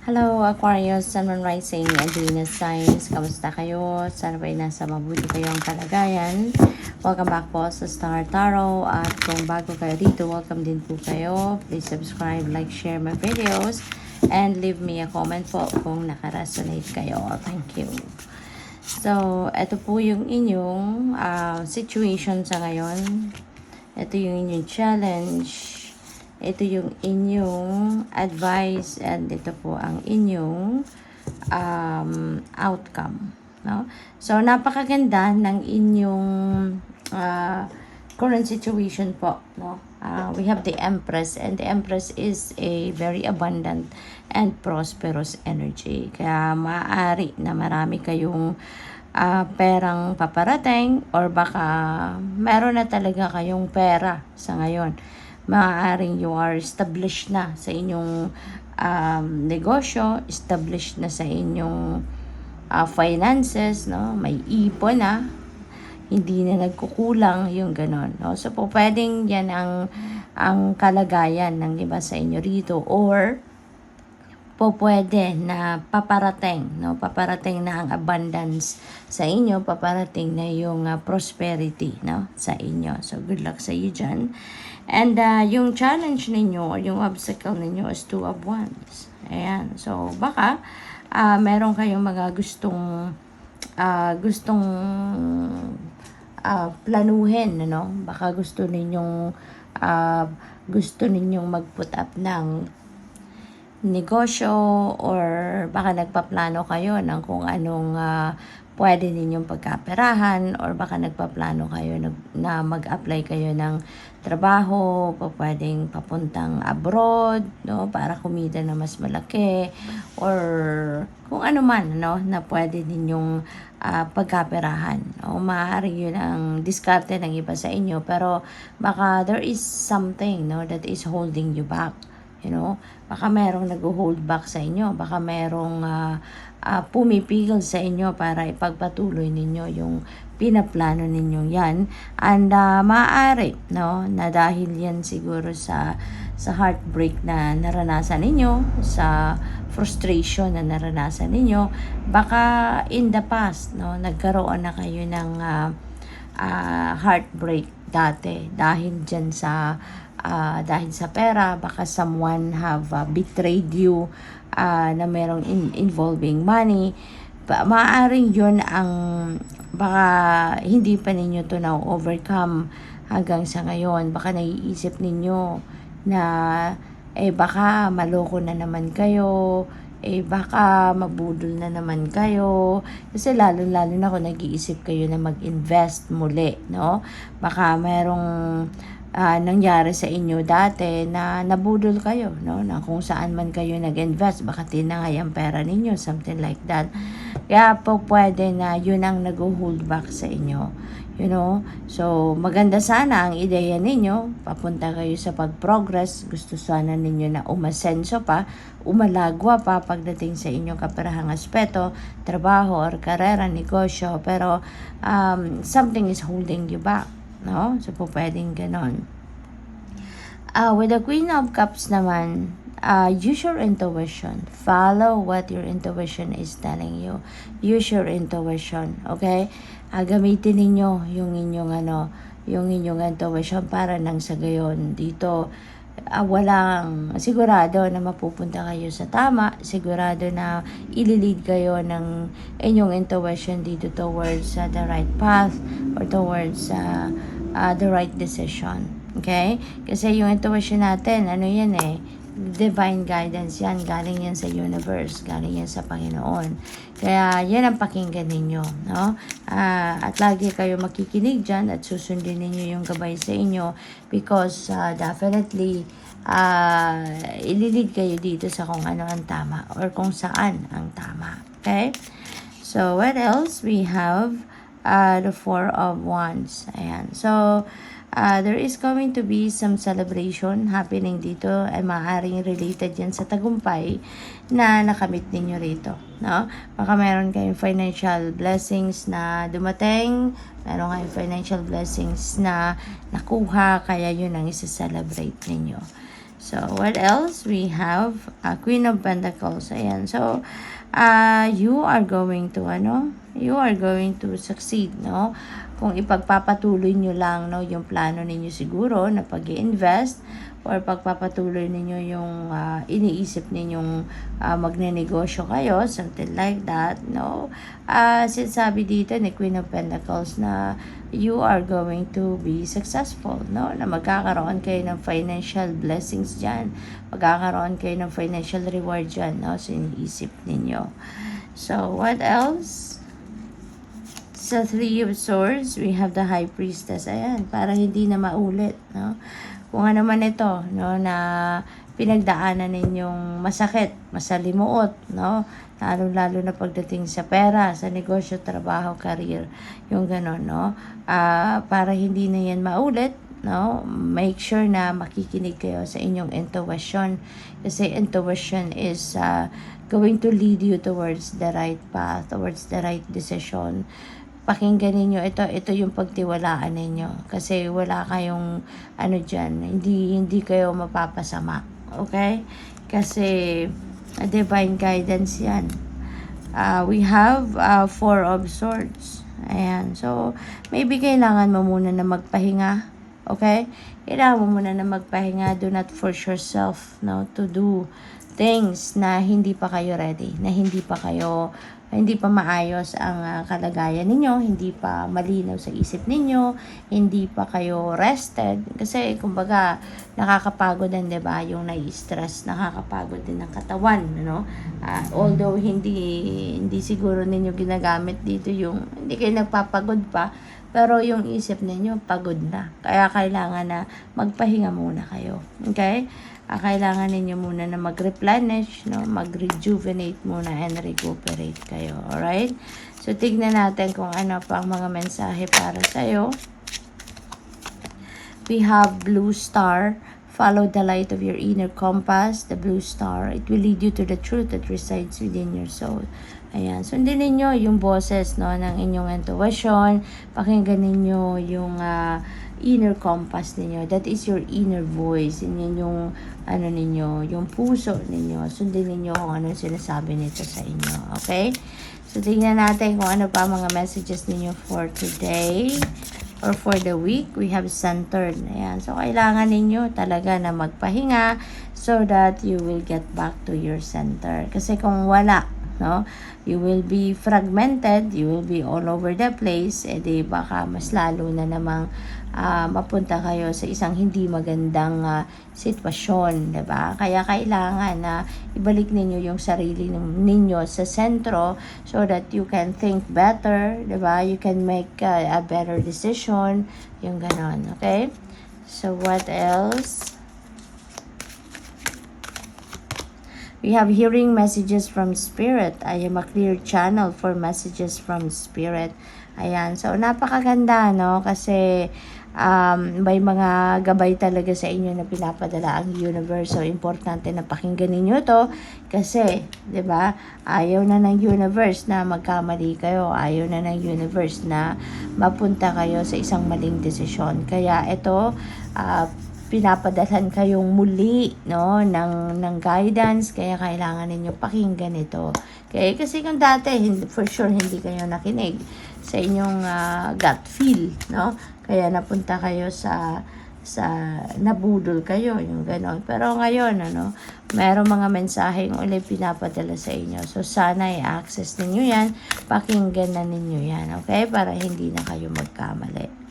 Hello Aquarius, Sun, Moon, Rising, and Venus signs. Kamusta kayo? Sana ba'y nasa mabuti kayong kalagayan? Welcome back po sa Star Tarot. At kung bago kayo dito, welcome din po kayo. Please subscribe, like, share my videos, and leave me a comment po kung nakaresonate kayo. Thank you. So, ito po yung inyong situation sa ngayon. Ito yung inyong challenge. Ito yung inyong advice, and ito po ang inyong outcome, no? So napakaganda ng inyong current situation po, no? We have the Empress, and the Empress is a very abundant and prosperous energy. Kaya maaari na marami kayong perang paparating, or baka meron na talaga kayong pera sa ngayon. Maaaring you are established na sa inyong negosyo, established na sa inyong finances, no? May ipon na, hindi na nagkukulang yung ganon, no? So po pwedeng yan ang kalagayan ng iba sa inyo rito, or po pwede na paparating, no? Paparating na ang abundance sa inyo, paparating na yung prosperity, no? Sa inyo. So good luck sa iyo dyan. And yung challenge ninyo or yung obstacle ninyo is 2 of Wands. Ayan. So baka meron kayong mga gustong planuhin, no? Baka gusto ninyong mag-put up ng negosyo, or baka nagpaplano kayo ng kung anong pwede ninyong pagkaperahan, or baka nagpaplano kayo na mag-apply kayo ng trabaho, pwedeng papuntang abroad, no, para kumita na mas malaki, or kung ano man, no, na pwede ninyong pagkaperahan. O maaari yun ang diskarte ng iba sa inyo, pero baka there is something, no, that is holding you back. You know, baka merong nag-hold back sa inyo, baka merong pumipigil sa inyo para ipagpatuloy ninyo yung pinaplano ninyo yan. And maaari, no, na dahil yan siguro sa heartbreak na naranasan ninyo, sa frustration na naranasan ninyo, baka in the past, no, nagkaroon na kayo ng heartbreak dati dahil dyan dahil sa pera. Baka someone have betrayed you na merong involving money. Maaaring yun ang baka hindi pa ninyo to now overcome hanggang sa ngayon. Baka naiisip ninyo na baka maloko na naman kayo, baka mabudol na naman kayo, kasi lalo na kung nag-iisip kayo na mag-invest muli, no? Baka merong nangyari sa inyo dati na nabudol kayo, no? Na kung saan man kayo nag-invest, baka tinangay ang pera ninyo, something like that. Kaya po pwede na yun ang nag-hold back sa inyo, you know. So maganda sana ang ideya ninyo, papunta kayo sa pag-progress. Gusto sana ninyo na umasenso pa, umalagwa pa pagdating sa inyong kaperahang aspeto, trabaho or karera, negosyo, pero something is holding you back, no? So po pwedeng ganon. With the Queen of Cups naman, use your intuition. Follow what your intuition is telling you. Use your intuition, okay? Gamitin ninyo yung inyong intuition para nang sa gayon dito walang sigurado na mapupunta kayo sa tama, sigurado na ililid kayo ng inyong intuition dito towards the right path, or towards the right decision. Okay? Kasi yung intuition natin, yan divine guidance yan, galing yan sa universe, galing yan sa Panginoon. Kaya yan ang pakinggan ninyo, no? At lagi kayo makikinig dyan at susundin ninyo yung gabay sa inyo, because definitely ililid kayo dito sa kung ano ang tama, or kung saan ang tama. Okay? So what else? We have the 4 of Wands. Ayan. So there is going to be some celebration happening dito, ay maaaring related yan sa tagumpay na nakamit ninyo rito, no? Baka meron kayong financial blessings na dumating, meron kayong financial blessings na nakuha, kaya yun ang isa-celebrate ninyo. So, what else? We have Queen of Pentacles. Ayan. So, you are going to, you are going to succeed, no? Kung ipagpapatuloy nyo lang, no, yung plano ninyo siguro na pag-i-invest or pagpapatuloy ninyo yung iniisip ninyong magnenegosyo kayo, something like that, no? Sinasabi dito ni Queen of Pentacles na you are going to be successful, no? Na magkakaroon kayo ng financial blessings dyan. Magkakaroon kayo ng financial reward dyan, no? So, iniisip ninyo. So, what else? Sa Three of Swords, we have the High Priestess. Ayan, para hindi na maulit, no? Kung ano man ito, no, na pinagdaanan ninyong masakit, masalimuot, no? Lalo-lalo na pagdating sa pera, sa negosyo, trabaho, career, yung gano'n, no? Para hindi na yan maulit, no? Make sure na makikinig kayo sa inyong intuition. Kasi intuition is going to lead you towards the right path, towards the right decision. Pakinggan ninyo ito yung pagtiwalaan ninyo kasi wala kayong diyan, hindi kayo mapapasama, okay? Kasi divine guidance yan. We have Four of Swords. Ayan, so maybe kailangan mo muna na magpahinga, okay? Kailangan mo muna na magpahinga. Do not force yourself, no, to do things na hindi pa kayo ready, na hindi pa maayos ang kalagayan ninyo, hindi pa malinaw sa isip ninyo, hindi pa kayo rested. Kasi, kumbaga, nakakapagod din, diba? Yung nai-stress, nakakapagod din ng katawan, no? Although, hindi siguro ninyo ginagamit dito yung, hindi kayo nagpapagod pa, pero yung isip ninyo, pagod na. Kaya, kailangan na magpahinga muna kayo. Okay? Kailangan ninyo muna na mag-replenish, no? Mag-rejuvenate muna and recuperate kayo. Alright? So, tignan natin kung ano pa ang mga mensahe para sa'yo. We have Blue Star. Follow the light of your inner compass, the blue star. It will lead you to the truth that resides within your soul. Ayan. Sundin ninyo yung boses, no, ng inyong intuition. Pakinggan ninyo yung inner compass ninyo. That is your inner voice. Yan yung yung puso ninyo. Sundin ninyo kung ano sinasabi nito sa inyo. Okay? So, tingnan natin kung ano pa mga messages ninyo for today or for the week. We have centered. Ayan. So, kailangan ninyo talaga na magpahinga so that you will get back to your center. Kasi kung wala, no, you will be fragmented, you will be all over the place, di baka mas lalo na namang mapunta kayo sa isang hindi magandang sitwasyon, diba? Kaya kailangan na ibalik ninyo yung sarili ninyo sa sentro so that you can think better, diba? You can make a better decision, yung ganon, okay? So, what else? We have hearing messages from Spirit. I am a clear channel for messages from Spirit. Ayan. So, napakaganda, no? Kasi, may mga gabay talaga sa inyo na pinapadala ang universe. So, importante na pakinggan ninyo to. Kasi, di ba, ayaw na ng universe na magkamali kayo. Ayaw na ng universe na mapunta kayo sa isang maling desisyon. Kaya, ito, pinapadalhan kayong muli, no, ng guidance, kaya kailangan ninyo pakinggan ito. Okay? Kasi kung dati, for sure, hindi kayo nakinig sa inyong gut feel, no? Kaya napunta kayo sa nabudol kayo, yung ganon. Pero ngayon, merong mga mensaheng ulit pinapadala sa inyo. So, sana i-access ninyo yan, pakinggan na ninyo yan, okay? Para hindi na kayo magkamali.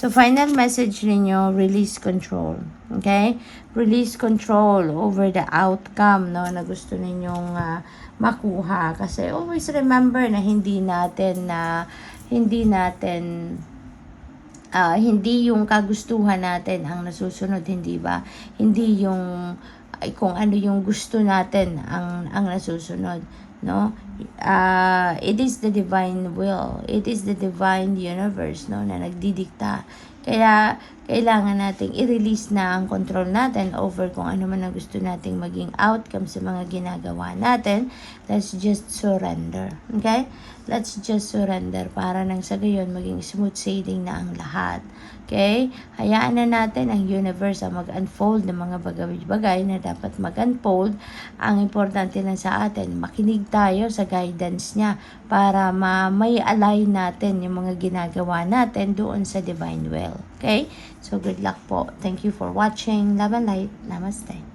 So, final message ninyo, release control. Okay? Release control over the outcome, no, na gusto ninyong makuha. Kasi always remember na hindi yung kagustuhan natin ang nasusunod, hindi ba? Hindi yung kung ano yung gusto natin ang nasusunod, no? It is the divine will, it is the divine universe, no, na nagdidikta. Kaya kailangan nating i-release na ang control natin over kung ano man ang gusto nating maging outcome sa mga ginagawa natin. Let's just surrender. Okay? Let's just surrender para nang sa gayon maging smooth sailing na ang lahat. Okay? Hayaan na natin ang universe ang mag-unfold ng mga bagay-bagay na dapat mag-unfold. Ang importante lang sa atin, makinig tayo sa guidance niya para may align natin yung mga ginagawa natin doon sa divine will. Okay? So, good luck po. Thank you for watching. Love and light. Namaste.